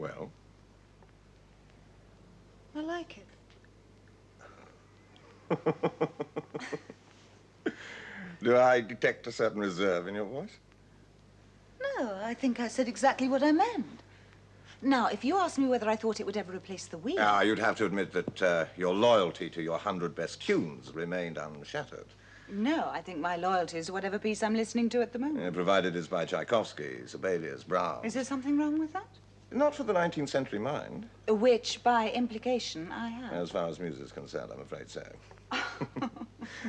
Well? I like it. Do I detect a certain reserve in your voice? No, I think I said exactly what I meant. Now, if you asked me whether I thought it would ever replace the wheel... Ah, you'd have to admit that your loyalty to your 100 best tunes remained unshattered. No, I think my loyalty is to whatever piece I'm listening to at the moment. Provided it's by Tchaikovsky, Sibelius, Brahms. Is there something wrong with that? Not for the 19th century mind. Which, by implication, I have. As far as music is concerned, I'm afraid so.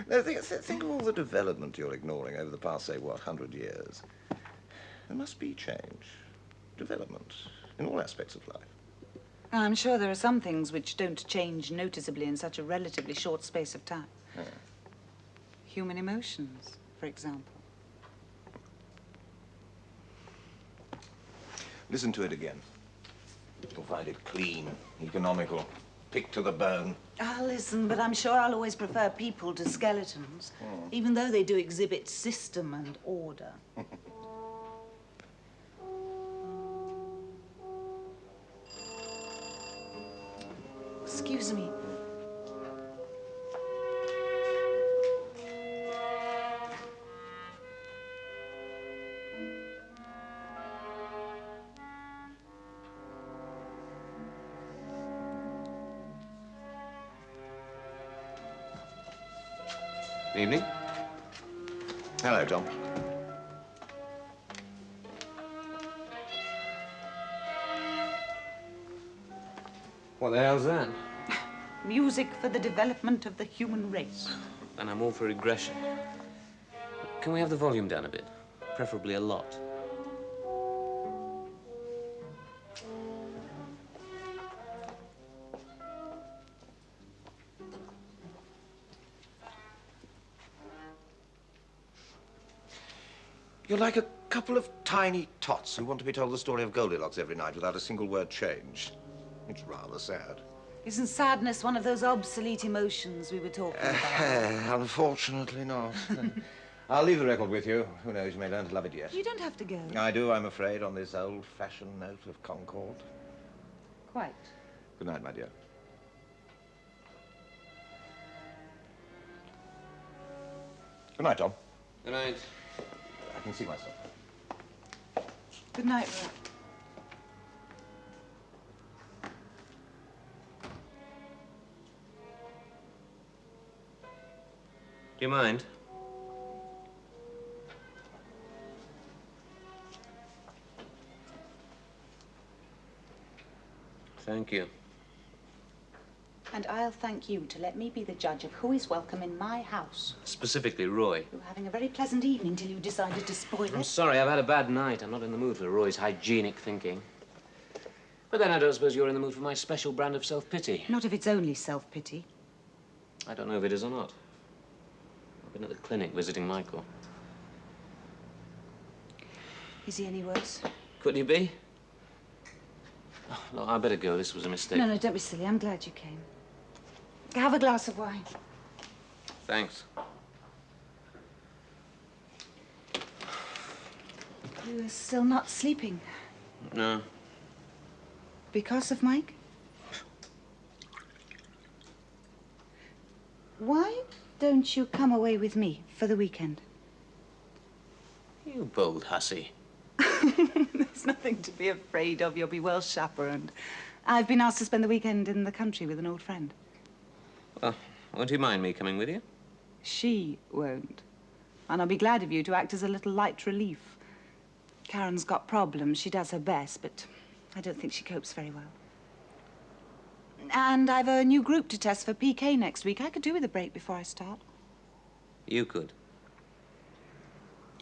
No, think of all the development you're ignoring over the past, say, 100 years. There must be change, development, in all aspects of life. I'm sure there are some things which don't change noticeably in such a relatively short space of time. Human emotions, for example. Listen to it again. You'll find it clean, economical, picked to the bone. I'll listen, but I'm sure I'll always prefer people to skeletons, even though they do exhibit system and order. Excuse me. Evening. Hello, Tom. What the hell's that? Music for the development of the human race. And I'm all for regression. Can we have the volume down a bit? Preferably a lot. You're like a couple of tiny tots who want to be told the story of Goldilocks every night without a single word changed. It's rather sad. Isn't sadness one of those obsolete emotions we were talking about? Unfortunately not. I'll leave the record with you. Who knows, you may learn to love it yet. You don't have to go. I do, I'm afraid, on this old-fashioned note of concord. Quite. Good night, my dear. Good night, Tom. Good night. I can see myself. Good night, Roy. Do you mind? Thank you. And I'll thank you to let me be the judge of who is welcome in my house. Specifically, Roy. You were having a very pleasant evening till you decided to spoil I'm it. sorry, I've had a bad night. I'm not in the mood for Roy's hygienic thinking. But then I don't suppose you're in the mood for my special brand of self-pity. Not if it's only self-pity. I don't know if it is or not. I've been at the clinic visiting Michael. Is he any worse? Could he be? Oh, look, I better go. This was a mistake. No, don't be silly. I'm glad you came. Have a glass of wine. Thanks. You are still not sleeping. No. Because of Mike? Why don't you come away with me for the weekend? You bold hussy. There's nothing to be afraid of. You'll be well chaperoned. I've been asked to spend the weekend in the country with an old friend. Well, won't you mind me coming with you? She won't. And I'll be glad of you to act as a little light relief. Karen's got problems. She does her best, but I don't think she copes very well. And I've a new group to test for PK next week. I could do with a break before I start. You could.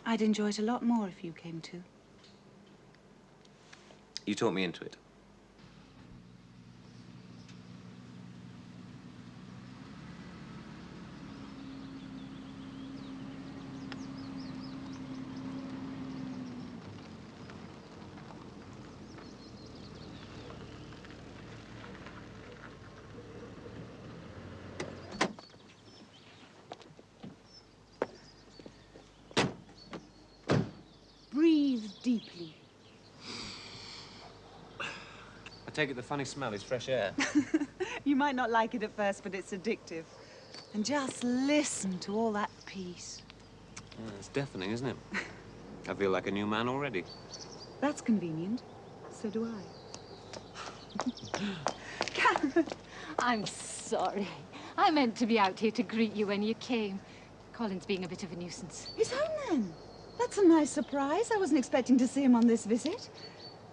I'd enjoy it a lot more if you came too. You talked me into it. Breathe deeply. take it the funny smell is fresh air. You might not like it at first, but it's addictive. And just listen to all that peace. Yeah, it's deafening, isn't it? I feel like a new man already. That's convenient. So do I. Karen! I'm sorry. I meant to be out here to greet you when you came. Colin's being a bit of a nuisance. He's home then. That's a nice surprise. I wasn't expecting to see him on this visit.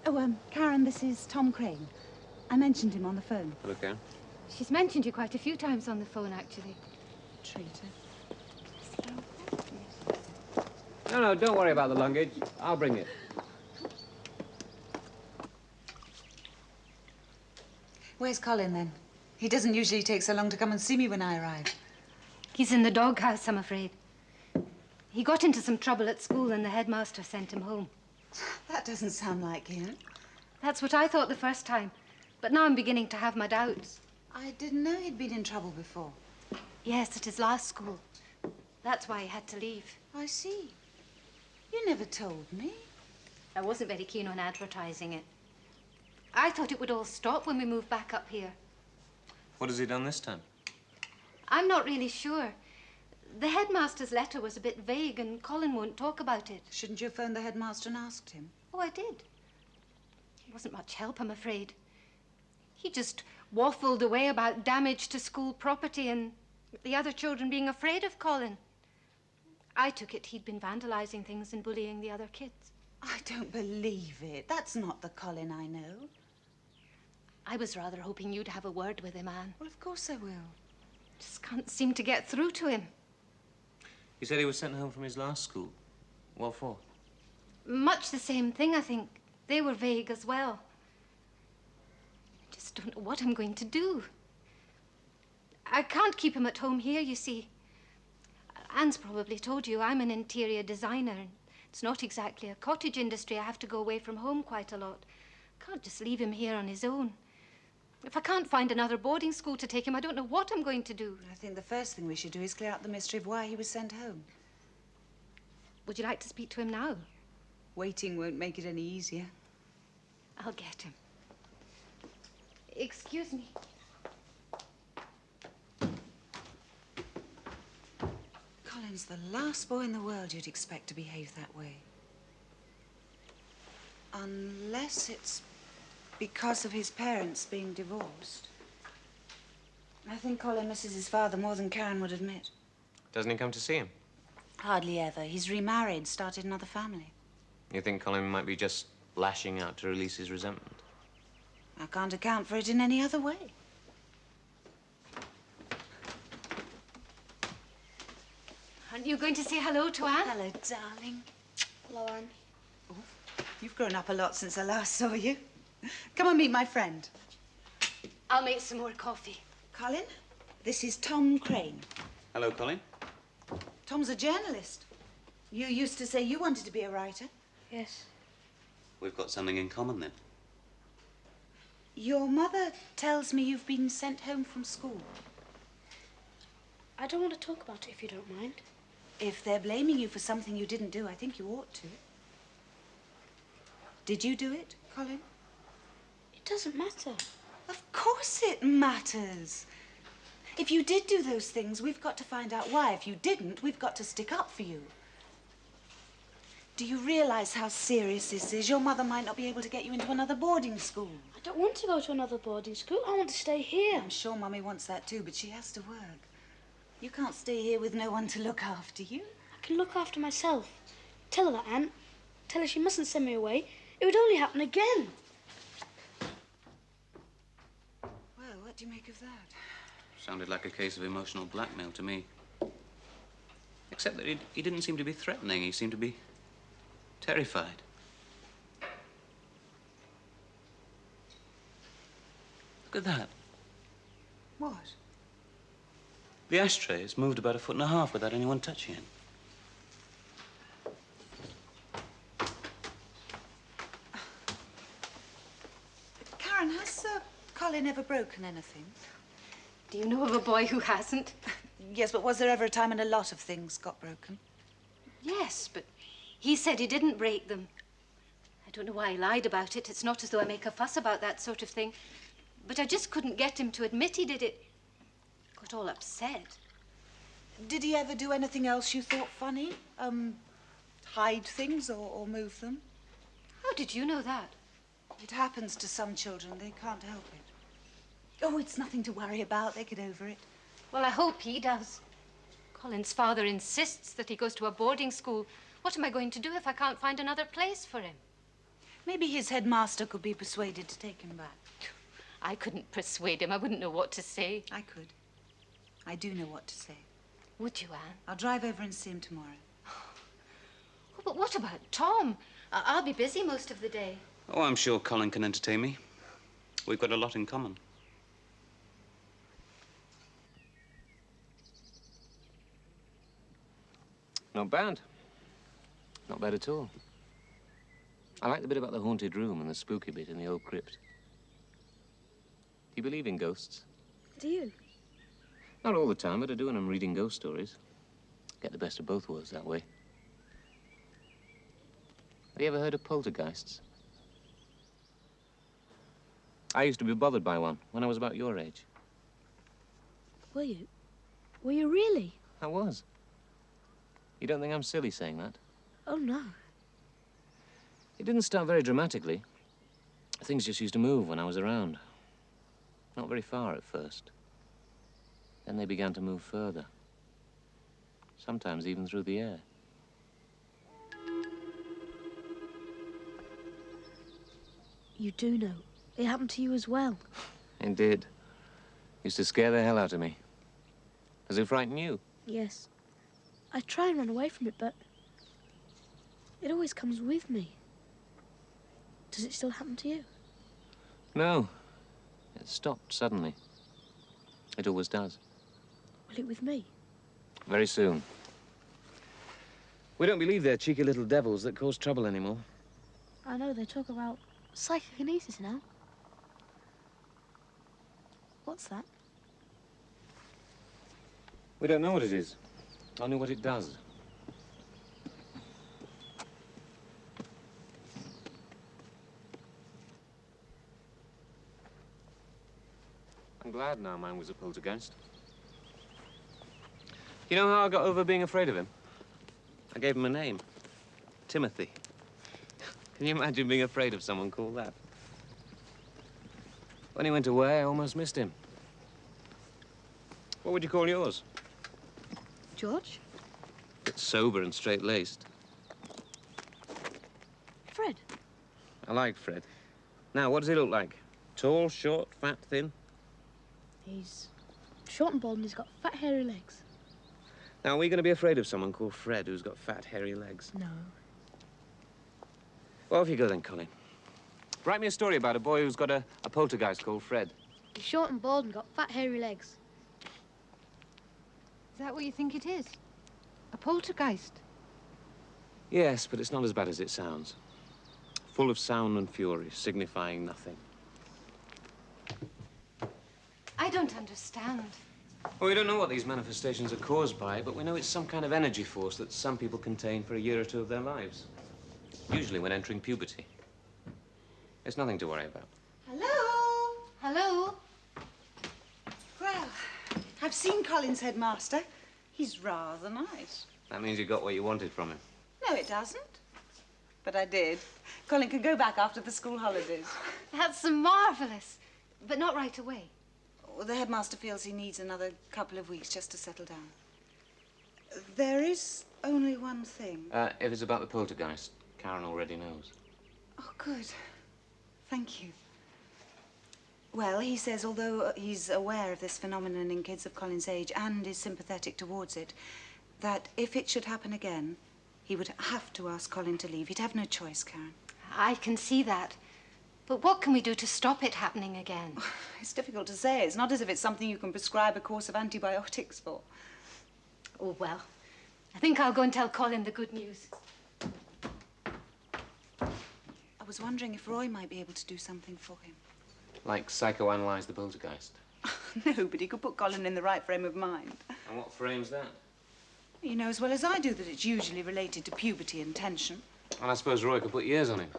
Oh, Karen, this is Tom Crane. I mentioned him on the phone. Hello, Karen. She's mentioned you quite a few times on the phone, actually. Traitor. No, don't worry about the luggage. I'll bring it. Where's Colin, then? He doesn't usually take so long to come and see me when I arrive. He's in the doghouse, I'm afraid. He got into some trouble at school and the headmaster sent him home. That doesn't sound like him. That's what I thought the first time. But now I'm beginning to have my doubts. I didn't know he'd been in trouble before. Yes, at his last school. That's why he had to leave. I see. You never told me. I wasn't very keen on advertising it. I thought it would all stop when we moved back up here. What has he done this time? I'm not really sure. The headmaster's letter was a bit vague and Colin won't talk about it. Shouldn't you have phoned the headmaster and asked him? Oh, I did. It wasn't much help, I'm afraid. He just waffled away about damage to school property and the other children being afraid of Colin. I took it he'd been vandalizing things and bullying the other kids. I don't believe it. That's not the Colin I know. I was rather hoping you'd have a word with him, Anne. Well, of course I will. Just can't seem to get through to him. He said he was sent home from his last school. What for? Much the same thing, I think. They were vague as well. I just don't know what I'm going to do. I can't keep him at home here, you see. Anne's probably told you I'm an interior designer. And it's not exactly a cottage industry. I have to go away from home quite a lot. Can't just leave him here on his own. If I can't find another boarding school to take him, I don't know what I'm going to do. I think the first thing we should do is clear up the mystery of why he was sent home. Would you like to speak to him now? Waiting won't make it any easier. I'll get him. Excuse me. Colin's the last boy in the world you'd expect to behave that way. Unless it's because of his parents being divorced. I think Colin misses his father more than Karen would admit. Doesn't he come to see him? Hardly ever. He's remarried, started another family. You think Colin might be just lashing out to release his resentment? I can't account for it in any other way. Aren't you going to say hello to Anne? Hello, darling. Hello, Anne. You've grown up a lot since I last saw you. Come and meet my friend. I'll make some more coffee. Colin, this is Tom Crane. Hello, Colin. Tom's a journalist. You used to say you wanted to be a writer. Yes. We've got something in common then. Your mother tells me you've been sent home from school. I don't want to talk about it if you don't mind. If they're blaming you for something you didn't do, I think you ought to. Did you do it, Colin? It doesn't matter. Of course it matters. If you did do those things, we've got to find out why. If you didn't, we've got to stick up for you. Do you realize how serious this is? Your mother might not be able to get you into another boarding school. I don't want to go to another boarding school. I want to stay here. I'm sure Mummy wants that too, but she has to work. You can't stay here with no one to look after you. I can look after myself. Tell her that, Aunt. Tell her she mustn't send me away. It would only happen again. Well, what do you make of that? Sounded like a case of emotional blackmail to me. Except that he didn't seem to be threatening. He seemed to be terrified. Look at that. What? The ashtray has moved about 1.5 feet without anyone touching it. Karen, has Colin ever broken anything? Do you know of a boy who hasn't? Yes, but was there ever a time when a lot of things got broken? Yes, but he said he didn't break them. I don't know why he lied about it. It's not as though I make a fuss about that sort of thing. But I just couldn't get him to admit he did it. Got all upset. Did he ever do anything else you thought funny? Hide things or move them? How did you know that? It happens to some children. They can't help it. Oh, it's nothing to worry about. They get over it. Well, I hope he does. Colin's father insists that he goes to a boarding school. What am I going to do if I can't find another place for him? Maybe his headmaster could be persuaded to take him back. I couldn't persuade him. I wouldn't know what to say. I could. I do know what to say. Would you, Anne? I'll drive over and see him tomorrow. Oh, but what about Tom? I'll be busy most of the day. Oh, I'm sure Colin can entertain me. We've got a lot in common. Not bad. Not bad at all. I like the bit about the haunted room and the spooky bit in the old crypt. Do you believe in ghosts? Do you? Not all the time, but I do when I'm reading ghost stories. Get the best of both worlds that way. Have you ever heard of poltergeists? I used to be bothered by one when I was about your age. Were you? Were you really? I was. You don't think I'm silly saying that? Oh, no. It didn't start very dramatically. Things just used to move when I was around. Not very far at first. Then they began to move further. Sometimes even through the air. You do know. It happened to you as well. It did. Used to scare the hell out of me. Does it frighten you? Yes. I try and run away from it, but it always comes with me. Does it still happen to you? No. It stopped suddenly. It always does. Will it with me? Very soon. We don't believe they're cheeky little devils that cause trouble anymore. I know they talk about psychokinesis now. What's that? We don't know what it is. Only what it does. I'm glad now mine was a poltergeist. You know how I got over being afraid of him? I gave him a name. Timothy. Can you imagine being afraid of someone called that? When he went away, I almost missed him. What would you call yours? George? Bit sober and straight-laced. Fred? I like Fred. Now, what does he look like? Tall, short, fat, thin? He's short and bald and he's got fat, hairy legs. Now, are we going to be afraid of someone called Fred who's got fat, hairy legs? No. Well, off you go then, Colin. Write me a story about a boy who's got a poltergeist called Fred. He's short and bald and got fat, hairy legs. Is that what you think it is? A poltergeist? Yes, but it's not as bad as it sounds. Full of sound and fury, signifying nothing. I don't understand. Well, we don't know what these manifestations are caused by, but we know it's some kind of energy force that some people contain for a year or two of their lives. Usually when entering puberty. It's nothing to worry about. Hello? Hello? Well, I've seen Colin's headmaster. He's rather nice. That means you got what you wanted from him. No, it doesn't. But I did. Colin can go back after the school holidays. That's marvelous. But not right away. Well, the headmaster feels he needs another couple of weeks just to settle down. There is only one thing. If it's about the poltergeist, Karen already knows. Oh, good. Thank you. Well, he says although he's aware of this phenomenon in kids of Colin's age and is sympathetic towards it, that if it should happen again, he would have to ask Colin to leave. He'd have no choice, Karen. I can see that. But what can we do to stop it happening again? It's difficult to say. It's not as if it's something you can prescribe a course of antibiotics for. Oh, well, I think I'll go and tell Colin the good news. I was wondering if Roy might be able to do something for him. Like psychoanalyze the poltergeist. No, but he could put Colin in the right frame of mind. And what frame's that? You know as well as I do that it's usually related to puberty and tension. Well, I suppose Roy could put years on him.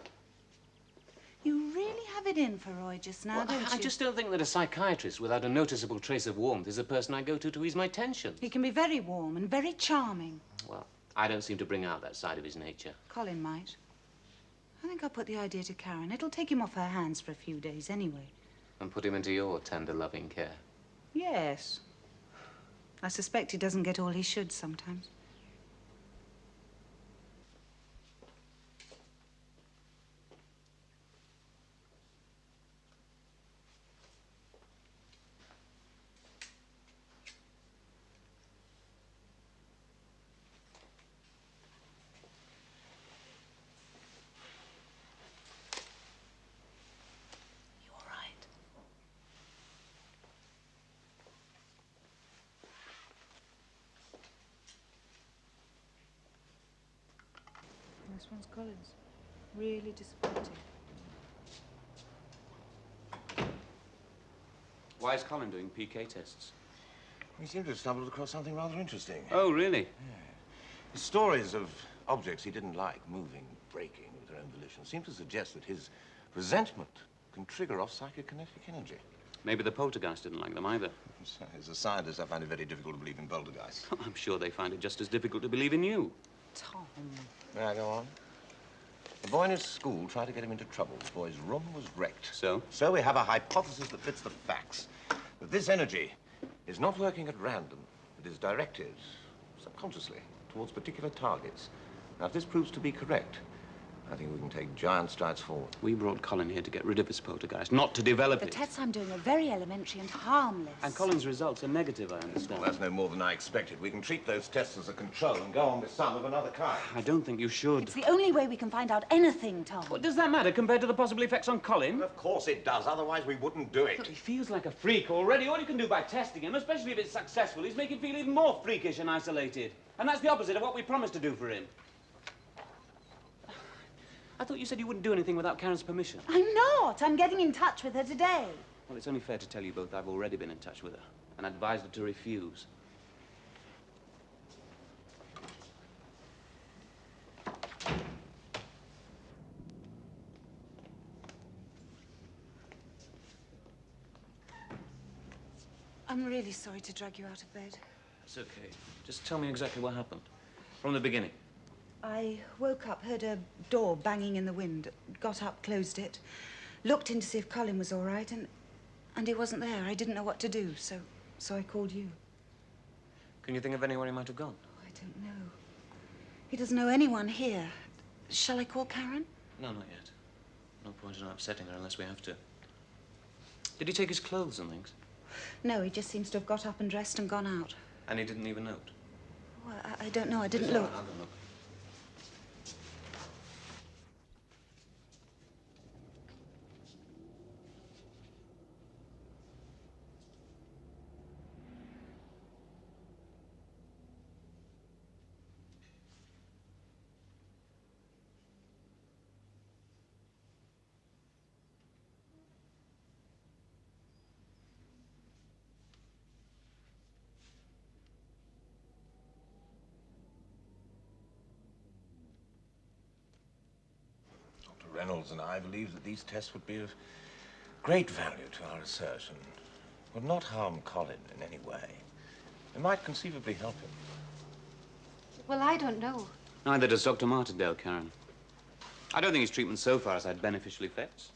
have it in for Roy just now, don't you? I just don't think that a psychiatrist without a noticeable trace of warmth is the person I go to ease my tensions. He can be very warm and very charming. Well, I don't seem to bring out that side of his nature. Colin might. I think I'll put the idea to Karen. It'll take him off her hands for a few days anyway. And put him into your tender, loving care. Yes. I suspect he doesn't get all he should sometimes. This one's Colin's. Really disappointing. Why is Colin doing PK tests? We seem to have stumbled across something rather interesting. Oh, really? The stories of objects he didn't like, moving, breaking with their own volition, seem to suggest that his resentment can trigger off psychokinetic energy. Maybe the poltergeist didn't like them either. As a scientist, I find it very difficult to believe in poltergeists. I'm sure they find it just as difficult to believe in you. Tom. May I go on? The boy in his school tried to get him into trouble. The boy's room was wrecked. So? So we have a hypothesis that fits the facts. That this energy is not working at random. It is directed, subconsciously, towards particular targets. Now, if this proves to be correct, I think we can take giant strides forward. We brought Colin here to get rid of his poltergeist, not to develop The it. tests I'm doing are very elementary and harmless. And Colin's results are negative, I understand. Well, that's no more than I expected. We can treat those tests as a control and go on with some of another kind. I don't think you should. It's the only way we can find out anything, Tom. What does that matter compared to the possible effects on Colin? Of course it does. Otherwise, we wouldn't do it. He feels like a freak already. All you can do by testing him, especially if it's successful, is make him feel even more freakish and isolated. And that's the opposite of what we promised to do for him. I thought you said you wouldn't do anything without Karen's permission. I'm not. I'm getting in touch with her today. Well, it's only fair to tell you both I've already been in touch with her and advised her to refuse. I'm really sorry to drag you out of bed. It's okay. Just tell me exactly what happened. From the beginning. I woke up, heard a door banging in the wind, got up, closed it, looked in to see if Colin was all right, and he wasn't there. I didn't know what to do, so I called you. Can you think of anywhere he might have gone? Oh, I don't know. He doesn't know anyone here. Shall I call Karen? No, not yet. No point in upsetting her unless we have to. Did he take his clothes and things? No, he just seems to have got up and dressed and gone out. And he didn't leave a note? Well, I don't know. I didn't look. I'll go look. Reynolds and I believe that these tests would be of great value to our research and would not harm Colin in any way. They might conceivably help him. Well, I don't know. Neither does Dr. Martindale, Karen. I don't think his treatment so far has had beneficial effects.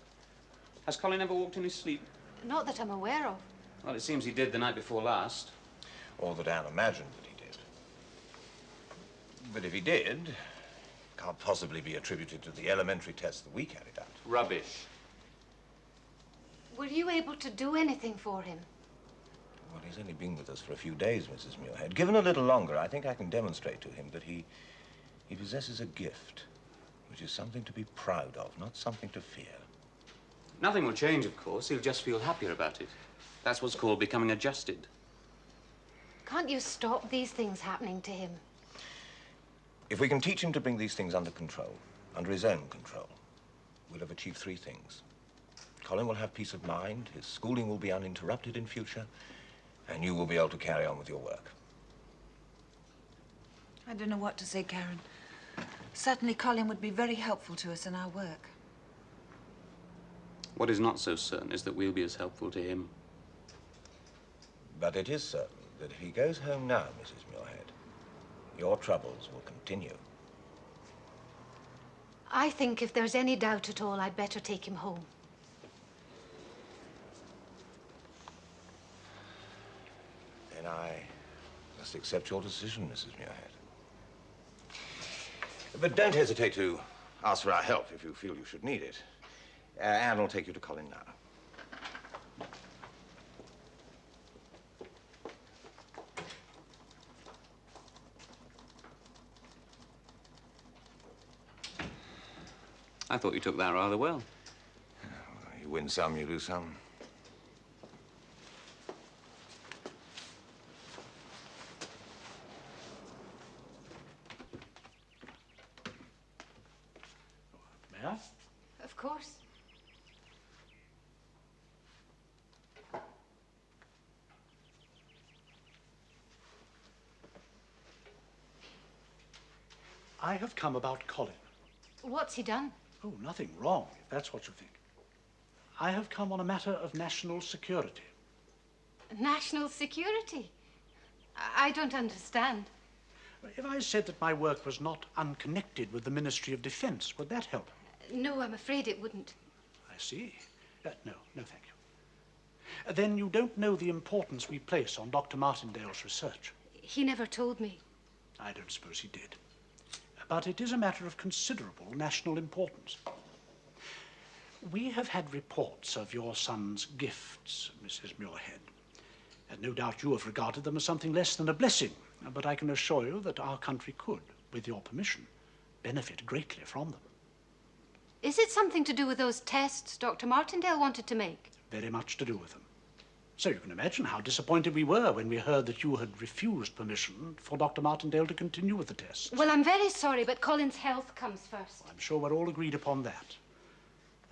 Has Colin ever walked in his sleep? Not that I'm aware of. Well, it seems he did the night before last. Or that Anne imagined that he did. But if he did, it can't possibly be attributed to the elementary tests that we carried out. Rubbish. Were you able to do anything for him? Well, he's only been with us for a few days, Mrs. Muirhead. Given a little longer, I think I can demonstrate to him that he possesses a gift, which is something to be proud of, not something to fear. Nothing will change, of course. He'll just feel happier about it. That's what's called becoming adjusted. Can't you stop these things happening to him? If we can teach him to bring these things under control, under his own control, we'll have achieved three things. Colin will have peace of mind, his schooling will be uninterrupted in future, and you will be able to carry on with your work. I don't know what to say, Karen. Certainly Colin would be very helpful to us in our work. What is not so certain is that we'll be as helpful to him. But it is certain that if he goes home now, Mrs. Muirhead, your troubles will continue. I think if there's any doubt at all, I'd better take him home. Then I must accept your decision, Mrs. Muirhead. But don't hesitate to ask for our help if you feel you should need it. Anne will take you to Colin now. I thought you took that rather well. You win some, you lose some. May I? Of course. I have come about Colin. What's he done? Oh, nothing wrong, if that's what you think. I have come on a matter of national security. National security? I don't understand. If I said that my work was not unconnected with the Ministry of Defense, would that help? No, I'm afraid it wouldn't. I see. No, thank you. Then you don't know the importance we place on Dr. Martindale's research. He never told me. I don't suppose he did. But it is a matter of considerable national importance. We have had reports of your son's gifts, Mrs. Muirhead. And no doubt you have regarded them as something less than a blessing. But I can assure you that our country could, with your permission, benefit greatly from them. Is it something to do with those tests Dr. Martindale wanted to make? Very much to do with them. So you can imagine how disappointed we were when we heard that you had refused permission for Dr. Martindale to continue with the tests. Well, I'm very sorry, but Colin's health comes first. I'm sure we're all agreed upon that.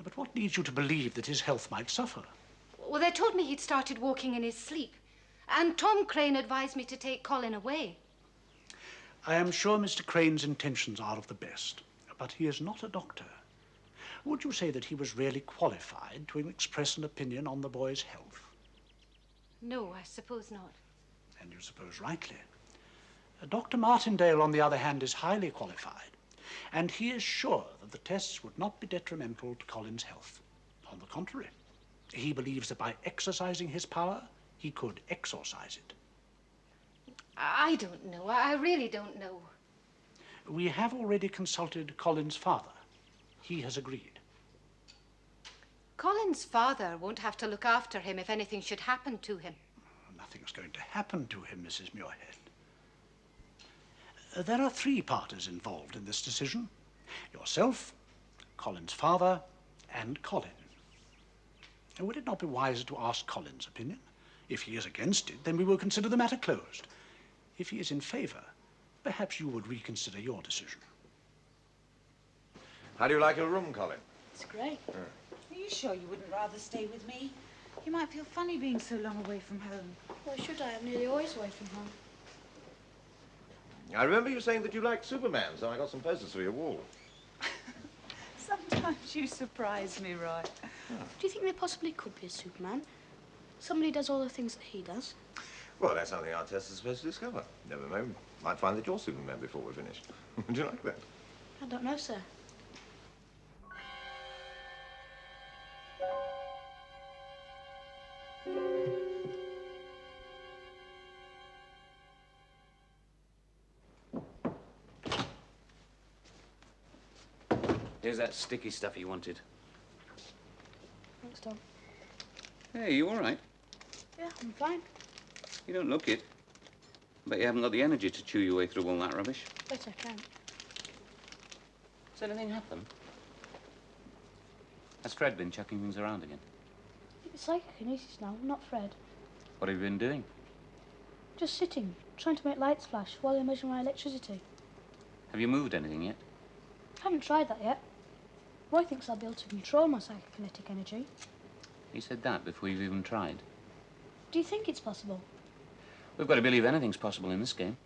But what leads you to believe that his health might suffer? Well, they told me he'd started walking in his sleep. And Tom Crane advised me to take Colin away. I am sure Mr. Crane's intentions are of the best, but he is not a doctor. Would you say that he was really qualified to express an opinion on the boy's health? No, I suppose not. And you suppose rightly. Dr. Martindale, on the other hand, is highly qualified, and he is sure that the tests would not be detrimental to Colin's health. On the contrary, he believes that by exercising his power, he could exorcise it. I don't know. I really don't know. We have already consulted Colin's father. He has agreed. Colin's father won't have to look after him if anything should happen to him. Nothing's going to happen to him, Mrs. Muirhead. There are three parties involved in this decision. Yourself, Colin's father, and Colin. Would it not be wiser to ask Colin's opinion? If he is against it, then we will consider the matter closed. If he is in favor, perhaps you would reconsider your decision. How do you like your room, Colin? It's great. Are you sure you wouldn't rather stay with me? You might feel funny being so long away from home. Why should I? I'm nearly always away from home. I remember you saying that you liked Superman, so I got some posters for your wall. Sometimes you surprise me, Roy. Do you think there possibly could be a Superman? Somebody does all the things that he does. Well, that's something our test is supposed to discover. Never know. Might find that you're Superman before we're finished. Would you like that? I don't know, sir. Here's that sticky stuff you wanted. Thanks, Tom. Hey, you all right? Yeah, I'm fine. You don't look it. But you haven't got the energy to chew your way through all that rubbish. Bet I can. Has anything happened? Has Fred been chucking things around again? It's psychokinesis now, not Fred. What have you been doing? Just sitting, trying to make lights flash while I measure my electricity. Have you moved anything yet? Haven't tried that yet. Roy thinks I'll be able to control my psychokinetic energy. He said that before you've even tried. Do you think it's possible? We've got to believe anything's possible in this game.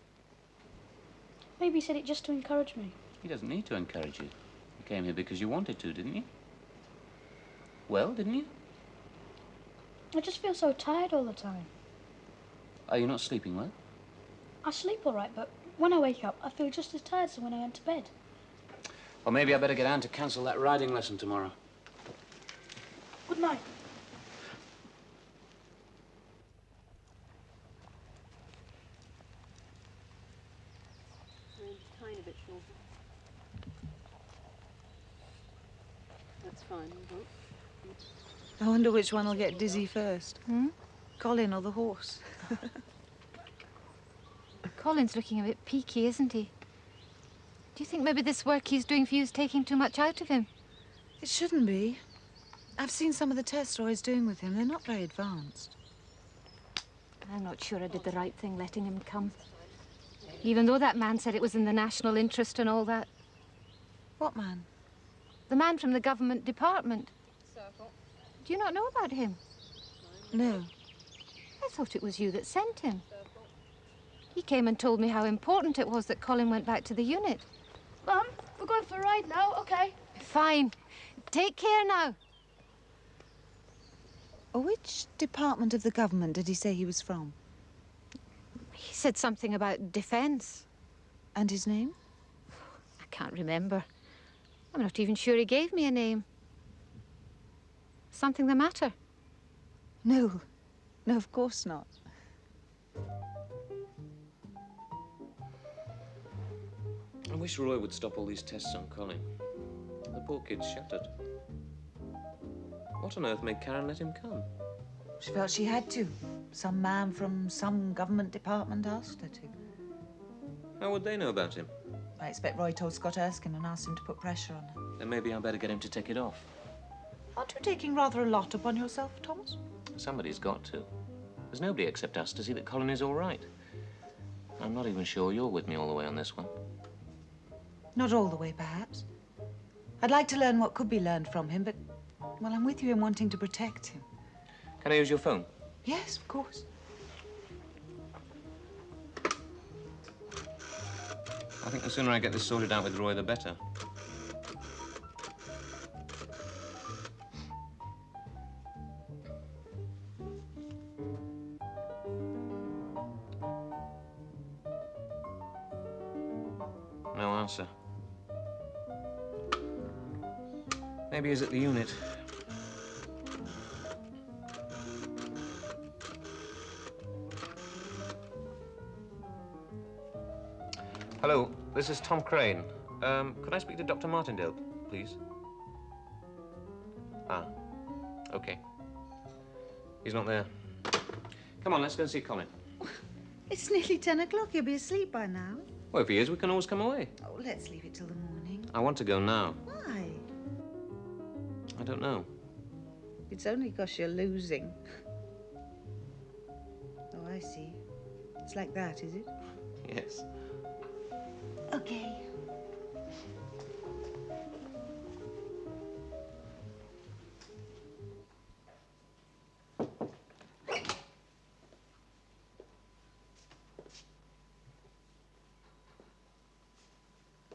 Maybe he said it just to encourage me. He doesn't need to encourage you. You came here because you wanted to, didn't you? well, didn't you? I just feel so tired all the time. Are you not sleeping well? I sleep all right, but when I wake up, I feel just as tired as when I went to bed. Well, maybe I better get Anne to cancel that riding lesson tomorrow. Good night. Tiny bit shorter. That's fine, I wonder which one will get dizzy first. Colin or the horse? Colin's looking a bit peaky, isn't he? Do you think maybe this work he's doing for you is taking too much out of him? It shouldn't be. I've seen some of the tests Roy's doing with him. They're not very advanced. I'm not sure I did the right thing letting him come. Even though that man said it was in the national interest and all that. What man? The man from the government department. Do you not know about him? No. I thought it was you that sent him. He came and told me how important it was that Colin went back to the unit. Mum, we're going for a ride now, okay? Fine. Take care now. Which department of the government did he say he was from? He said something about defence. And his name? I can't remember. I'm not even sure he gave me a name. Something the matter? No. No, of course not. I wish Roy would stop all these tests on Colin. The poor kid's shattered. What on earth made Karen let him come? She felt she had to. Some man from some government department asked her to. How would they know about him? I expect Roy told Scott Erskine and asked him to put pressure on her. Then maybe I better get him to take it off. Aren't you taking rather a lot upon yourself, Thomas? Somebody's got to. There's nobody except us to see that Colin is all right. I'm not even sure you're with me all the way on this one. Not all the way, perhaps. I'd like to learn what could be learned from him, but, well, I'm with you in wanting to protect him. Can I use your phone? Yes, of course. I think the sooner I get this sorted out with Roy, the better. No answer. Maybe he's at the unit. Hello, this is Tom Crane. Could I speak to Dr. Martindale, please? Ah, okay. He's not there. Come on, let's go and see Colin. It's nearly 10 o'clock. He'll be asleep by now. Well, if he is, we can always come away. Oh, let's leave it till the morning. I want to go now. Why? I don't know. It's only because you're losing. Oh, I see. It's like that, is it? Yes. Okay.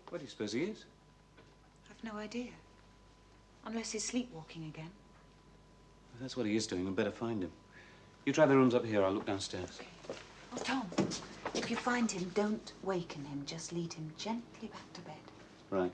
Where do you suppose he is? I've no idea. Unless he's sleepwalking again. If that's what he is doing, we'd better find him. You try the rooms up here, I'll look downstairs. Oh, Tom, if you find him, don't waken him. Just lead him gently back to bed. Right.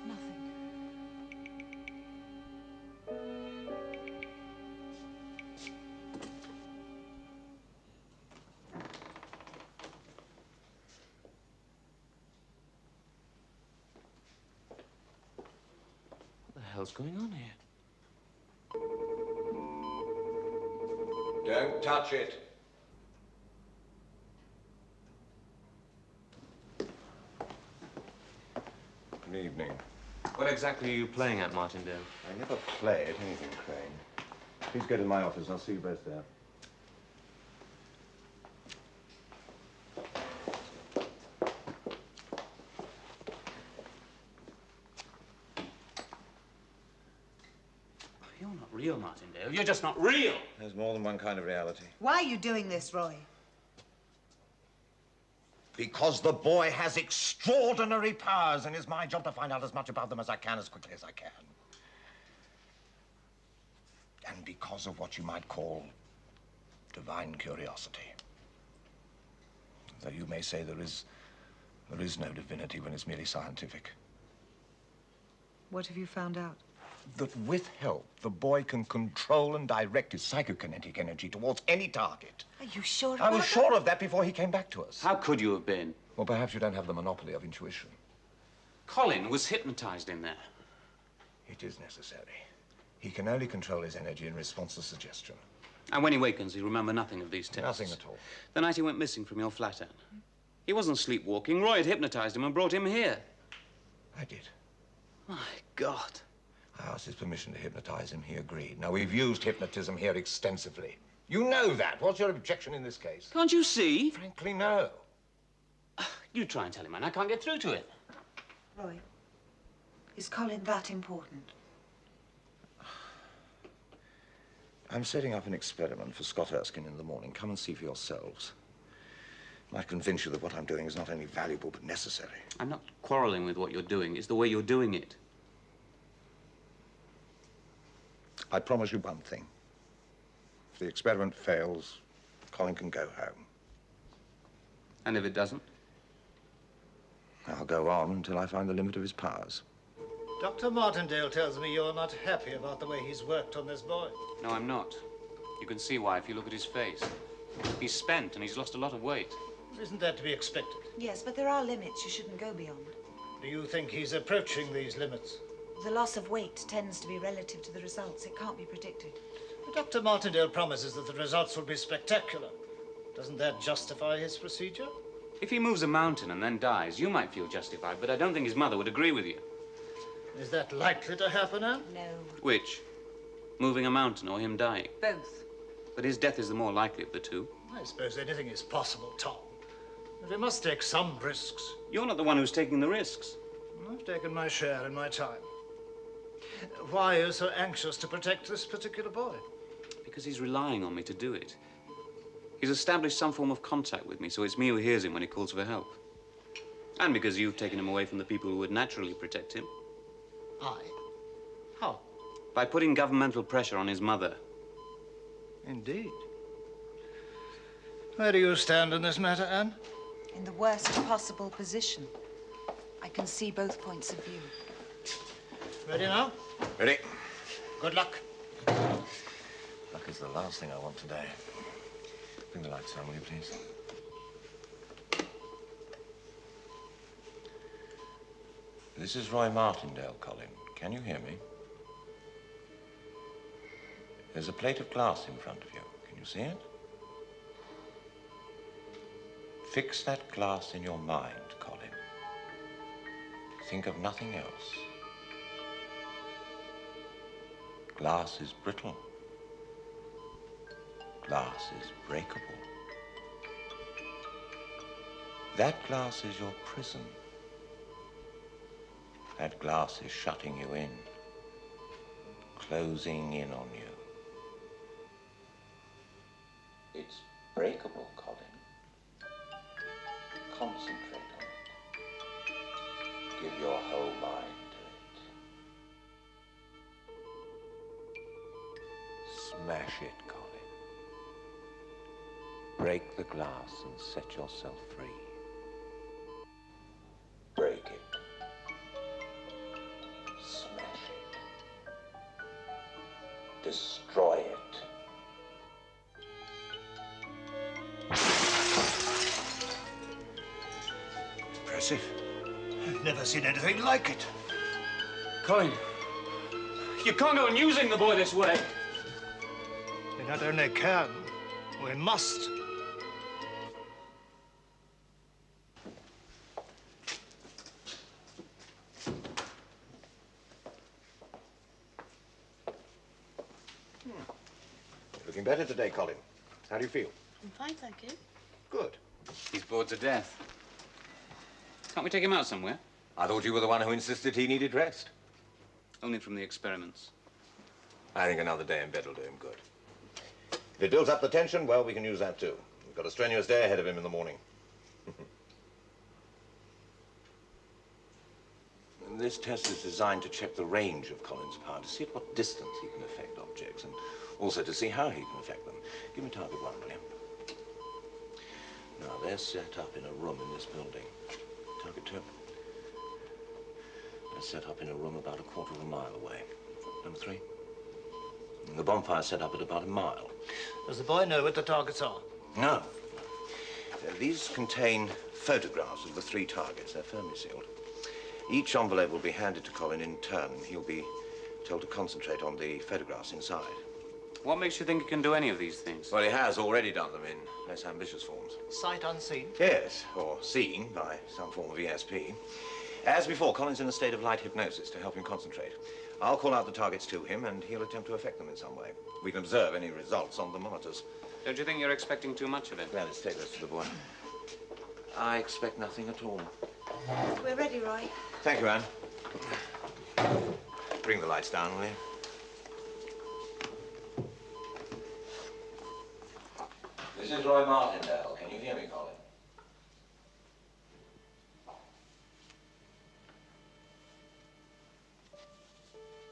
Nothing. What the hell's going on here? Don't touch it. Good evening. What exactly are you playing at, Martindale? I never play at anything, Crane. Please go to my office. I'll see you both there. You're just not real. There's more than one kind of reality. Why are you doing this, Roy? Because the boy has extraordinary powers, and it's my job to find out as much about them as I can, as quickly as I can. And because of what you might call divine curiosity. Though you may say there is no divinity when it's merely scientific. What have you found out? That with help, the boy can control and direct his psychokinetic energy towards any target. Are you sure I about was that? sure of that before he came back to us. How could you have been? Well, perhaps you don't have the monopoly of intuition. Colin was hypnotized in there. It is necessary. He can only control his energy in response to suggestion. And when he wakens, he'll remember nothing of these tests. Nothing at all. The night he went missing from your flat, Anne. He wasn't sleepwalking. Roy had hypnotized him and brought him here. I did. My God. I asked his permission to hypnotize him. He agreed. Now, we've used hypnotism here extensively. You know that. What's your objection in this case? Can't you see? Frankly, no. You try and tell him, man. I can't get through to it. Roy, is Colin that important? I'm setting up an experiment for Scott Erskine in the morning. Come and see for yourselves. Might convince you that what I'm doing is not only valuable but necessary. I'm not quarreling with what you're doing. It's the way you're doing it. I promise you one thing. If the experiment fails, Colin can go home. And if it doesn't? I'll go on until I find the limit of his powers. Dr. Martindale tells me you're not happy about the way he's worked on this boy. No, I'm not. You can see why if you look at his face. He's spent and he's lost a lot of weight. Isn't that to be expected? Yes, but there are limits you shouldn't go beyond. Do you think he's approaching these limits? The loss of weight tends to be relative to the results. It can't be predicted. Dr. Martindale promises that the results will be spectacular. Doesn't that justify his procedure? If he moves a mountain and then dies, you might feel justified, but I don't think his mother would agree with you. Is that likely to happen, Anne? No. Which? Moving a mountain or him dying? Both. But his death is the more likely of the two. I suppose anything is possible, Tom. But we must take some risks. You're not the one who's taking the risks. I've taken my share in my time. Why are you so anxious to protect this particular boy? Because he's relying on me to do it. He's established some form of contact with me, so it's me who hears him when he calls for help. And because you've taken him away from the people who would naturally protect him. I? How? By putting governmental pressure on his mother. Indeed. Where do you stand in this matter, Anne? In the worst possible position. I can see both points of view. Ready now? Ready? Good luck. Luck is the last thing I want today. Bring the lights on, will you, please? This is Roy Martindale, Colin. Can you hear me? There's a plate of glass in front of you. Can you see it? Fix that glass in your mind, Colin. Think of nothing else. Glass is brittle. Glass is breakable. That glass is your prison. That glass is shutting you in, closing in on you. It's breakable, Colin. Concentrate on it. Give your whole mind to it. Smash it, Colin. Break the glass and set yourself free. Break it. Smash it. Destroy it. Impressive. I've never seen anything like it. Colin, you can't go on using the boy this way. We not only can, we must. Looking better today, Colin. How do you feel? I'm fine, thank you. Good. He's bored to death. Can't we take him out somewhere? I thought you were the one who insisted he needed rest. Only from the experiments. I think another day in bed will do him good. If it builds up the tension, well, we can use that too. We've got a strenuous day ahead of him in the morning. This test is designed to check the range of Colin's power, to see at what distance he can affect objects, and also to see how he can affect them. Give me target 1, will you? Now, they're set up in a room in this building. Target 2. They're set up in a room about a quarter of a mile away. Number 3. And the bonfire's set up at about a mile. Does the boy know what the targets are? No. These contain photographs of the 3 targets. They're firmly sealed. Each envelope will be handed to Colin in turn. He'll be told to concentrate on the photographs inside. What makes you think he can do any of these things? Well, he has already done them in less ambitious forms. Sight unseen? Yes, or seen by some form of ESP. As before, Colin's in a state of light hypnosis to help him concentrate. I'll call out the targets to him, and he'll attempt to affect them in some way. We can observe any results on the monitors. Don't you think you're expecting too much of him? Well, let's take this to the boy. I expect nothing at all. We're ready, Roy. Thank you, Anne. Bring the lights down, will you? This is Roy Martindale. Can you hear me, Colin?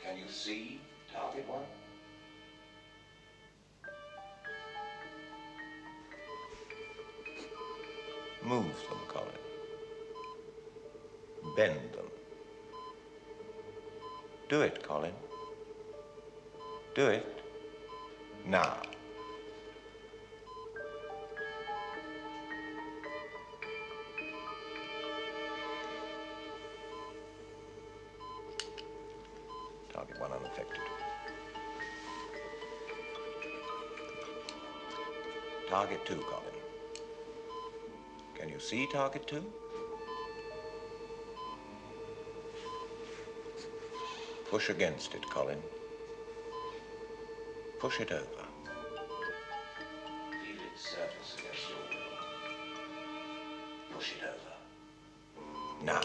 Can you see target 1? Move them, Colin. Bend them. Do it, Colin. Do it. Now. Target 1 unaffected. Target 2, Colin. Can you see target 2? Push against it, Colin. Push it over. Feel its surface against your will. Push it over. Now.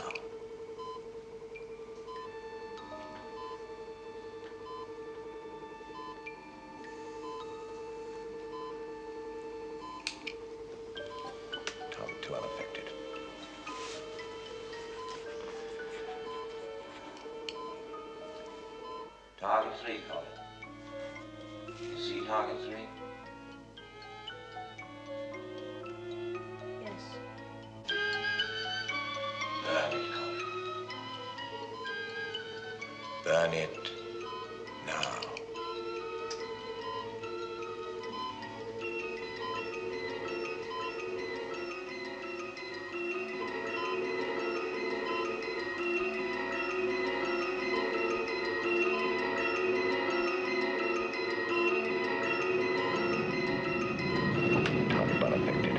Target 2 unaffected. Target 3, Colin. You see target 3? Yes. Burn it, Colin. Burn it now. Target 1 affected.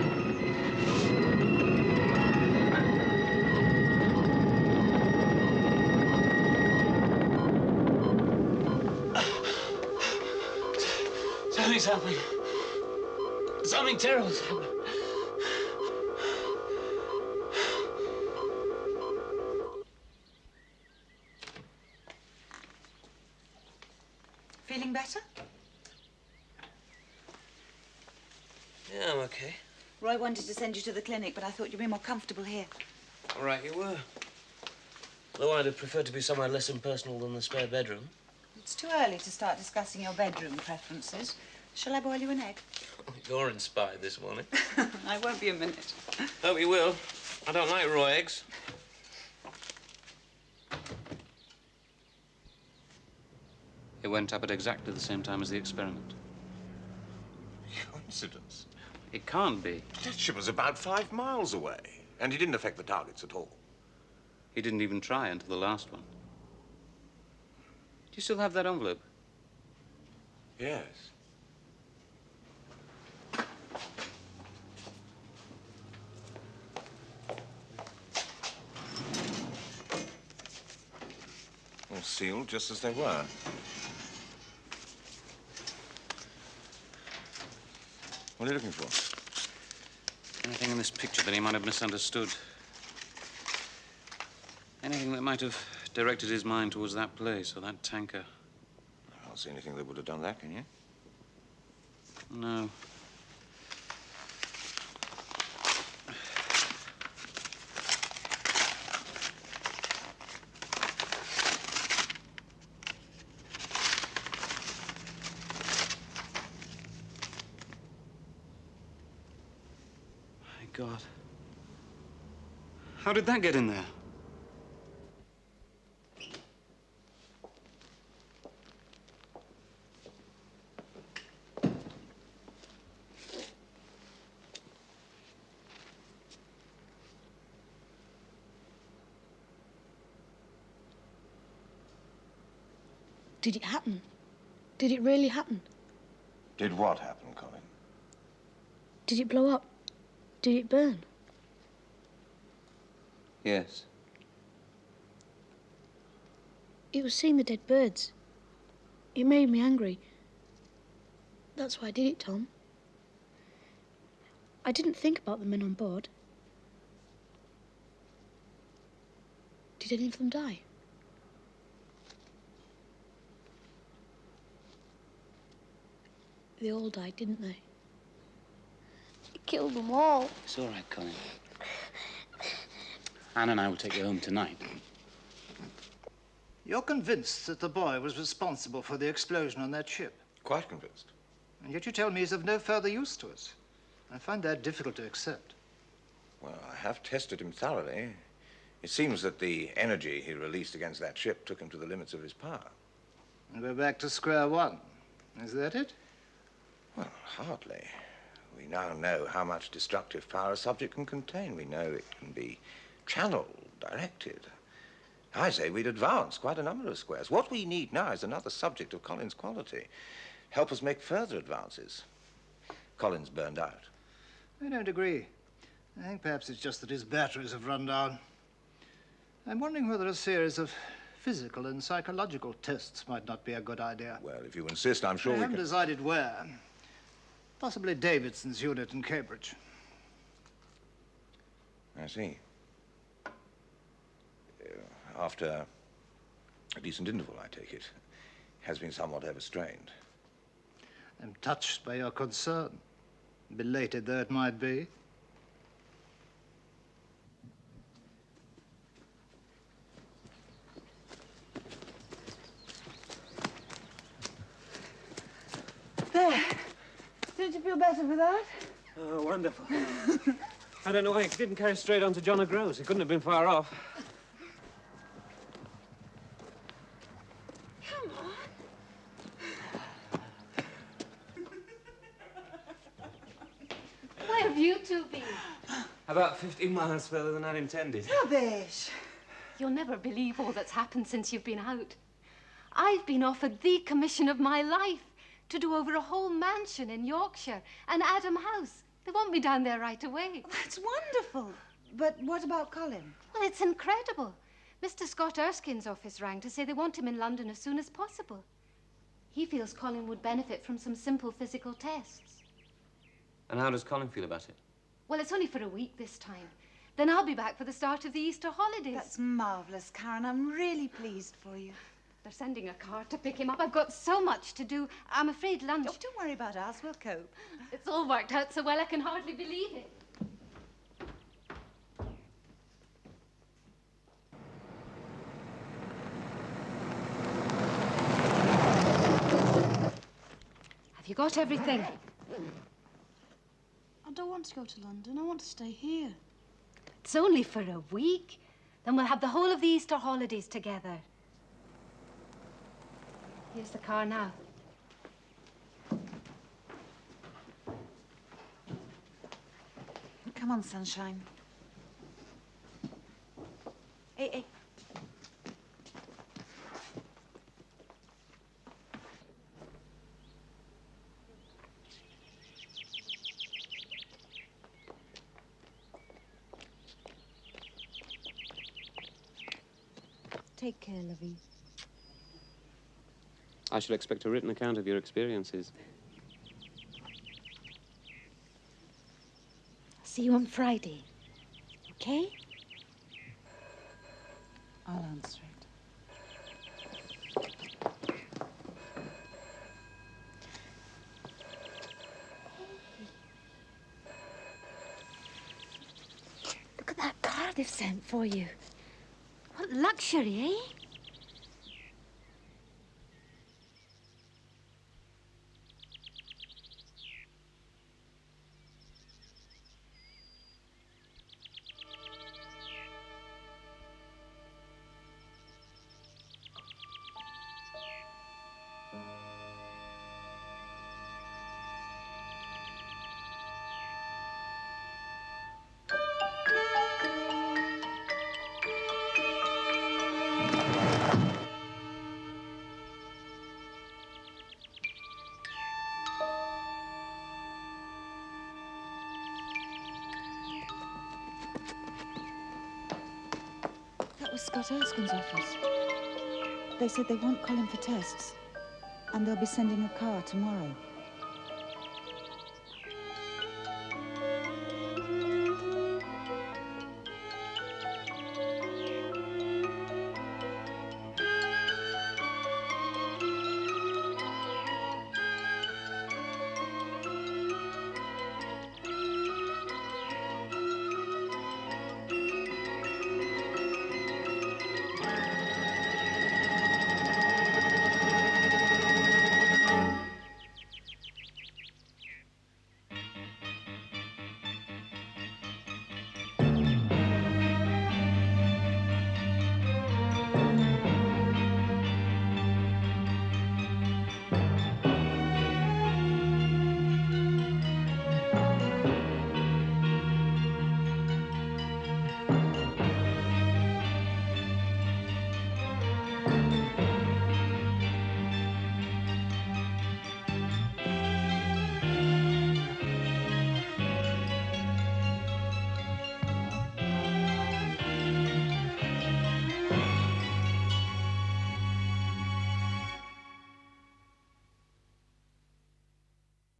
Something's happening. Something terrible's happening. Feeling better? Yeah, I'm okay. Roy wanted to send you to the clinic, but I thought you'd be more comfortable here. All right, you were. Though I'd have preferred to be somewhere less impersonal than the spare bedroom. It's too early to start discussing your bedroom preferences. Shall I boil you an egg? You're inspired this morning. I won't be a minute. Hope you will. I don't like raw eggs. It went up at exactly the same time as the experiment. Coincidence. It can't be. That ship was about 5 miles away, and he didn't affect the targets at all. He didn't even try until the last one. Do you still have that envelope? Yes. All sealed just as they were. What are you looking for? Anything in this picture that he might have misunderstood. Anything that might have directed his mind towards that place or that tanker. I'll see anything that would have done that, can you? No. My God. How did that get in there? Did it happen? Did it really happen? Did what happen, Colin? Did it blow up? Did it burn? Yes. It was seeing the dead birds. It made me angry. That's why I did it, Tom. I didn't think about the men on board. Did any of them die? They all died, didn't they? It killed them all. It's all right, Colin. Anne and I will take you home tonight. You're convinced that the boy was responsible for the explosion on that ship? Quite convinced. And yet you tell me he's of no further use to us. I find that difficult to accept. Well, I have tested him thoroughly. It seems that the energy he released against that ship took him to the limits of his power. And we're back to square one. Is that it? Well, hardly. We now know how much destructive power a subject can contain. We know it can be channeled, directed. I say we'd advance quite a number of squares. What we need now is another subject of Colin's quality. Help us make further advances. Colin's burned out. I don't agree. I think perhaps it's just that his batteries have run down. I'm wondering whether a series of physical and psychological tests might not be a good idea. Well, if you insist, I'm sure I we haven't can... decided where. Possibly Davidson's unit in Cambridge. I see. After a decent interval, I take it, has been somewhat overstrained. I'm touched by your concern, belated though it might be. There. Did you feel better for that? Oh, wonderful. I don't know why he didn't carry straight on to John O'Groats. He couldn't have been far off. Come on. Where have you two been? About 15 miles further than I'd intended. Rubbish. You'll never believe all that's happened since you've been out. I've been offered the commission of my life to do over a whole mansion in Yorkshire, an Adam House. They want me down there right away. That's wonderful. But what about Colin? Well, it's incredible. Mr. Scott Erskine's office rang to say they want him in London as soon as possible. He feels Colin would benefit from some simple physical tests. And how does Colin feel about it? Well, it's only for a week this time. Then I'll be back for the start of the Easter holidays. That's marvellous, Karen. I'm really pleased for you. They're sending a car to pick him up. I've got so much to do. I'm afraid lunch... Oh, don't worry about us. We'll cope. It's all worked out so well I can hardly believe it. Have you got everything? I don't want to go to London. I want to stay here. It's only for a week. Then we'll have the whole of the Easter holidays together. Here's the car now. Come on, sunshine. Hey. Take care, lovey. I shall expect a written account of your experiences. See you on Friday. Okay? I'll answer it. car they've sent for you. What luxury, eh? That was Scott Erskine's office. They said they want Colin for tests, and they'll be sending a car tomorrow.